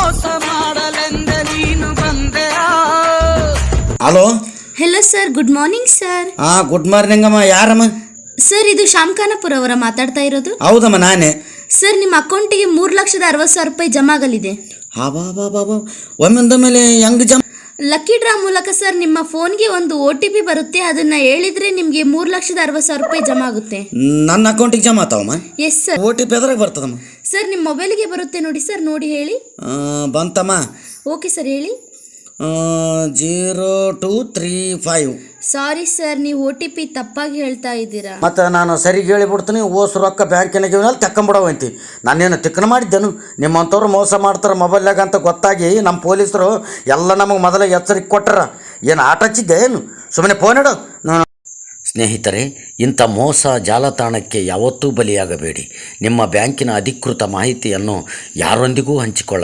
ಮೋಸ ಮಾಡಲೆಂದೆ ನೀನು ಬಂದೆಯಾ? Hello. Hello sir, good morning sir. Good morning ಅಮ್ಮ. ಯಾರಮ್ಮ? ಸರ್, ಇದು ಶ್ಯಾಮ್ಖಾನಾಪುರ ಅವರ ಮಾತಾಡ್ತಾ ಇರೋದು? ಹೌದಮ್ಮ, ನಾನೇ. ಸರ್, ನಿಮ್ಮ ಅಕೌಂಟಿಗೆ 3,60,000 ರೂಪಾಯಿ ಜಮಾ ಆಗಲಿದೆ. ಒಮ್ಮಿಂದ ಮೇಲೆ ಹೆಂಗ್ ಜಮ? ಲಕ್ಕಿ ಡ್ರಾ ಮೂಲಕ ಸರ್. ನಿಮ್ಮ ಫೋನ್ಗೆ ಒಂದು OTP ಬರುತ್ತೆ, ಅದನ್ನ ಹೇಳಿದ್ರೆ ನಿಮಗೆ 3,60,000 ರೂಪಾಯಿ ಜಮಾ ಆಗುತ್ತೆ. ನನ್ನ ಅಕೌಂಟಿಗೆ ಜಮಾ ಆತಾವಮ್ಮ? Yes sir. OTP ಎದ್ರಾಗ ಬರ್ತದಮ್ಮ? ಸರ್, ನಿಮ್ಮ ಮೊಬೈಲ್ಗೆ ಬರುತ್ತೆ ನೋಡಿ ಸರ್, ನೋಡಿ ಹೇಳಿ. ಬಂತಮ್ಮ. ಓಕೆ ಸರ್, ಹೇಳಿ. 0235. ಸಾರಿ ಸರ್, ನೀವು OTP ತಪ್ಪಾಗಿ ಹೇಳ್ತಾ ಇದ್ದೀರಾ. ಮತ್ತು ನಾನು ಸರಿಗೆ ಹೇಳಿಬಿಡ್ತೀನಿ. ಓಸು ರೊಕ್ಕ ಬ್ಯಾಂಕಿನಾಗ ತಕ್ಕೊಂಬಿಡವಂತಿ. ನಾನೇನು ತಿಕ್ಕನ ಮಾಡಿದ್ದೇನು? ನಿಮ್ಮಂಥವ್ರು ಮೋಸ ಮಾಡ್ತಾರೆ ಮೊಬೈಲ್ನಾಗ ಅಂತ ಗೊತ್ತಾಗಿ ನಮ್ಮ ಪೊಲೀಸರು ಎಲ್ಲ ನಮಗೆ ಮೊದಲೇ ಎಚ್ಚರಿಕೆ ಕೊಟ್ಟರ. ಏನು ಆಟ ಹಚ್ಚಿದ್ದೆ ಏನು? ಸುಮ್ಮನೆ ಫೋನ್ ಇಡು. ಸ್ನೇಹಿತರೆ, ಇಂಥ ಮೋಸ ಜಾಲತಾಣಕ್ಕೆ ಯಾವತ್ತೂ ಬಲಿಯಾಗಬೇಡಿ. ನಿಮ್ಮ ಬ್ಯಾಂಕಿನ ಅಧಿಕೃತ ಮಾಹಿತಿಯನ್ನು ಯಾರೊಂದಿಗೂ ಹಂಚಿಕೊಳ್ಳಬೇಡಿ.